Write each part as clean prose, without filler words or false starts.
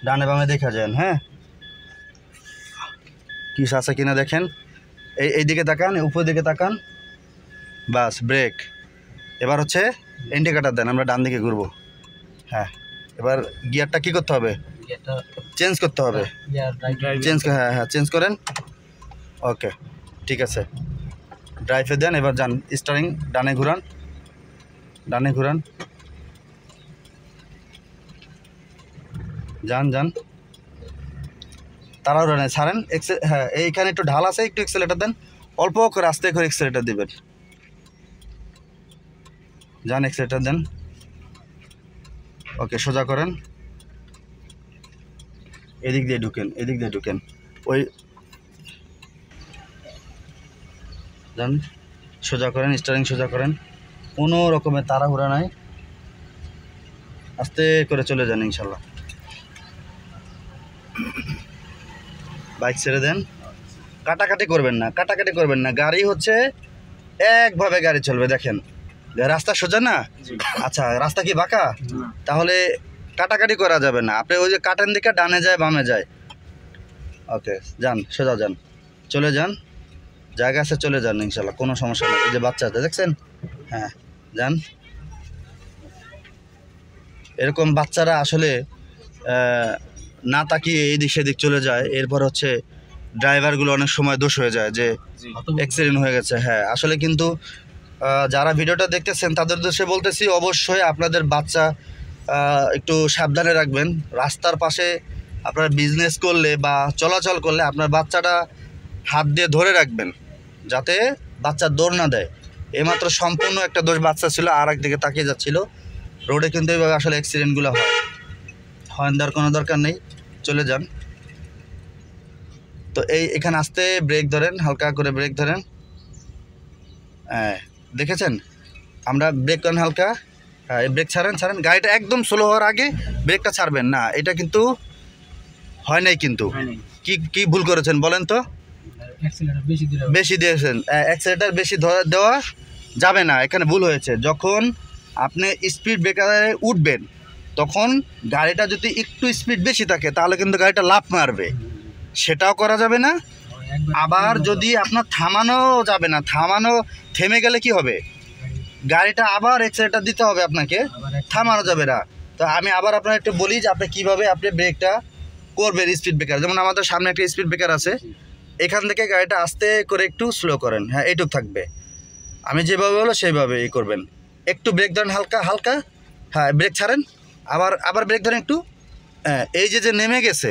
ডানে বামে দেখা যান। হ্যাঁ, কিস আছে কিনা দেখেন। এই দিকে তাকান, উপর দিকে তাকান, বাস ব্রেক। এবার হচ্ছে ইন্ডিকেটার দেন, আমরা ডান দিকে ঘুরবো। হ্যাঁ, এবার গিয়ারটা কি করতে হবে? চেঞ্জ করতে হবে। চেঞ্জ, হ্যাঁ হ্যাঁ চেঞ্জ করেন। ওকে, ঠিক আছে, ড্রাইভে দেন। এবার যান, স্টারিং ডানে ঘুরান, ডানে ঘুরান, যান যান, তাড়াহুড়ো নেই, ছাড়েন। হ্যাঁ, এইখানে একটু ঢাল আছে, একটু এক্সেলেটার দেন, অল্প করে আস্তে করে এক্সেলেটার দিবেন। যান, এক্সেলেটার দেন। ওকে, সোজা করেন, এদিক দিয়ে ঢুকেন, এদিক দিয়ে ঢুকেন, ওই যান, সোজা করেন, স্টারিং সোজা করেন, কোনো রকমের তাড়াহুড়া নাই, আস্তে করে চলে যান ইনশাল্লাহ। বাইক ছেড়ে দেন, কাটাকাটি করবেন না, কাটাকাটি করবেন না। গাড়ি হচ্ছে একভাবে গাড়ি চলবে। দেখেন রাস্তা সোজা না? আচ্ছা, রাস্তা কি বাঁকা? তাহলে কাটাকাটি করা যাবে না। আপনি ওই যে কাটেন দিকে ডানে যায় বামে যায়। ওকে, যান, সোজা যান, চলে যান, জায়গা আছে, চলে যান ইনশাল্লাহ, কোনো সমস্যা নেই। এই যে বাচ্চা আছে দেখছেন? হ্যাঁ, যান। এরকম বাচ্চারা আসলে না তাকিয়ে এদিক সেদিক চলে যায়, এরপর হচ্ছে ড্রাইভারগুলো অনেক সময় দোষ হয়ে যায় যে অ্যাক্সিডেন্ট হয়ে গেছে। হ্যাঁ, আসলে কিন্তু যারা ভিডিওটা দেখতেছেন তাদের দোষে বলতেছি, অবশ্যই আপনাদের বাচ্চা একটু সাবধানে রাখবেন। রাস্তার পাশে আপনারা বিজনেস করলে বা চলাচল করলে আপনার বাচ্চাটা হাত দিয়ে ধরে রাখবেন, যাতে বাচ্চা দৌড় না দেয়। এইমাত্র সম্পূর্ণ একটা দোষ বাচ্চা ছিল, আর একদিকে তাকিয়ে যাচ্ছিল। রোডে কিন্তু এইভাবে আসলে অ্যাক্সিডেন্টগুলো হয়। হর্ন দেওয়ার কোনো দরকার নেই, চলে যান। তো এখানে আস্তে ব্রেক ধরেন, হালকা করে ব্রেক ধরেন। হ্যাঁ, দেখেছেন? আমরা ব্রেক করেন হালকা। হ্যাঁ, ব্রেক ছাড়েন, ছাড়েন। গাড়িটা একদম স্লো হওয়ার আগে ব্রেকটা ছাড়বেন না। এটা কিন্তু হয় নাই, কিন্তু কি ভুল করেছেন বলেন তো? বেশি দিয়েছেন, অ্যাক্সিলেটার বেশি দেওয়া যাবে না, এখানে ভুল হয়েছে। যখন আপনি স্পিড ব্রেকারে উঠবেন তখন গাড়িটা যদি একটু স্পিড বেশি থাকে তাহলে কিন্তু গাড়িটা লাফ মারবে, সেটাও করা যাবে না। আবার যদি আপনার থামানো যাবে না, থেমে গেলে কি হবে? গাড়িটা আবার অ্যাক্সিলেটার দিতে হবে আপনাকে, থামানো যাবে না। তো আমি আবার আপনার একটু বলি যে আপনি কীভাবে আপনি ব্রেকটা করবেন স্পিড ব্রেকার। যেমন আমাদের সামনে একটা স্পিড ব্রেকার আছে, এখান থেকে গাড়িটা আস্তে করে একটু স্লো করেন। হ্যাঁ, এইটুক থাকবে। আমি যেভাবে বলো সেইভাবে করবেন। একটু ব্রেক ধরেন হালকা হালকা। হ্যাঁ, ব্রেক ছাড়েন, আবার ব্রেক ধরেন একটু। হ্যাঁ, এই যে নেমে গেছে,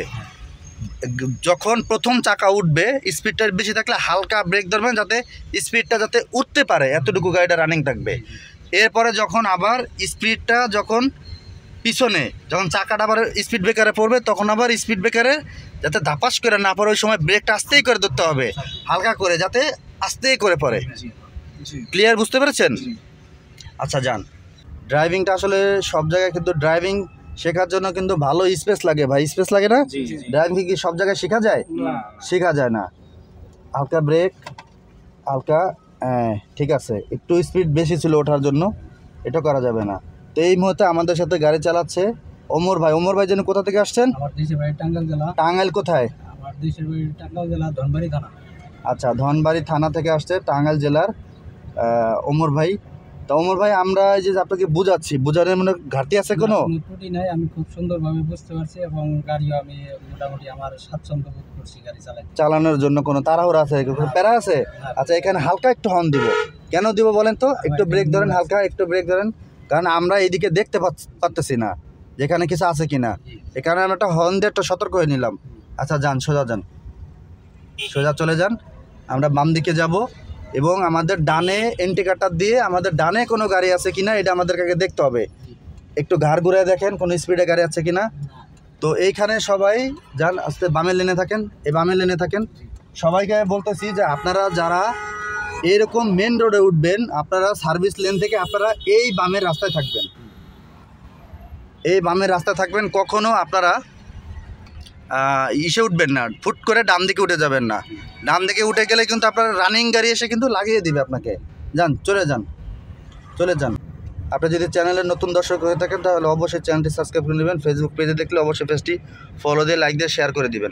যখন প্রথম চাকা উঠবে স্পিডটা বেশি থাকলে হালকা ব্রেক ধরবেন, যাতে স্পিডটা যাতে উঠতে পারে, এতটুকু গাড়িটা রানিং থাকবে। এরপরে যখন আবার স্পিডটা যখন পিছনে যখন চাকাটা আবার স্পিড ব্রেকারে পড়বে তখন আবার স্পিড ব্রেকারে যাতে ধাপাস করে না পড়ে, ওই সময় ব্রেকটা আস্তেই করে ধরতে হবে, হালকা করে, যাতে আস্তেই করে পড়ে। ক্লিয়ার, বুঝতে পেরেছেন? আচ্ছা, যান। ড্রাইভিংটা আসলে সব জায়গায় কিন্তু ড্রাইভিং শেখার জন্য কিন্তু ভালো স্পেস লাগে ভাই, স্পেস লাগে না? ড্রাইভিং কি সব জায়গায় শেখা যায়? শেখা যায় না। হালকা ব্রেক, হালকা। হ্যাঁ, ঠিক আছে, একটু স্পিড বেশি ছিল ওঠার জন্য, এটা করা যাবে না। তো এই মুহূর্তে আমাদের সাথে গাড়ি চালাচ্ছে ওমর ভাই। ওমর ভাই যেন কোথা থেকে আসছেন? আমার দেশের বাড়ি টাঙ্গাইল জেলা। টাঙ্গাইল কোথায়? আমার দেশের বাড়ি টাঙ্গাইল জেলা ধনবাড়ি থানা। আচ্ছা, ধনবাড়ি থানা থেকে আসছে টাঙ্গাইল জেলার ওমর ভাই। তো ওমর ভাই, আমরা এই যে আপনাকে বুঝাচ্ছি, বুঝানোর মানে ঘাটতি আছে কোনো? ত্রুটি নাই, আমি খুব সুন্দরভাবে বুঝতে পারছি এবং গাড়িও আমি মোটামুটি আমার স্বাচ্ছন্দ্য বোধ করছি গাড়ি চালানোর জন্য। কোনো তাড়াহুড়া আছে, কোনো প্যারা আছে? আচ্ছা, এখানে হালকা একটু হর্ন দিব। কেন দিব বলেন তো? একটু ব্রেক ধরেন, হালকা একটু ব্রেক ধরেন, কারণ আমরা এইদিকে দেখতে পারতেছি না যেখানে কিছু আছে কিনা। এখানে আমি একটা হর্ন দিয়ে একটা সতর্ক হয়ে নিলাম। আচ্ছা, যান, সোজা যান, সোজা চলে যান। আমরা বাম দিকে যাব এবং আমাদের ডানে ইন্ডিকেটর দিয়ে আমাদের ডানে কোনো গাড়ি আছে কিনা এটা আমাদের আগে দেখতে হবে। একটু ঘাড় ঘুরে দেখেন কোনো স্পিডে গাড়ি আছে কিনা। তো এইখানে সবাই যান, আস্তে বামের লেনে থাকেন, এই বামের লেনে থাকেন। সবাইকে বলতেছি যে আপনারা যারা এরকম মেন রোডে উঠবেন, আপনারা সার্ভিস লেন থেকে আপনারা এই বামের রাস্তায় থাকবেন, এই বামের রাস্তায় থাকবেন। কখনো আপনারা ইসে উঠবেন না, ফুট করে ডান দিকে উঠে যাবেন না। ডান দিকে উঠে গেলে কিন্তু আপনার রানিং গাড়ি এসে কিন্তু লাগিয়ে দিবে আপনাকে। যান, চলে যান, চলে যান। আপনি যদি চ্যানেলের নতুন দর্শক হয়ে থাকেন তাহলে অবশ্যই চ্যানেলটি সাবস্ক্রাইব করে নেবেন। ফেসবুক পেজে দেখলে অবশ্যই পেজটি ফলো দিয়ে লাইক দিয়ে শেয়ার করে দিবেন।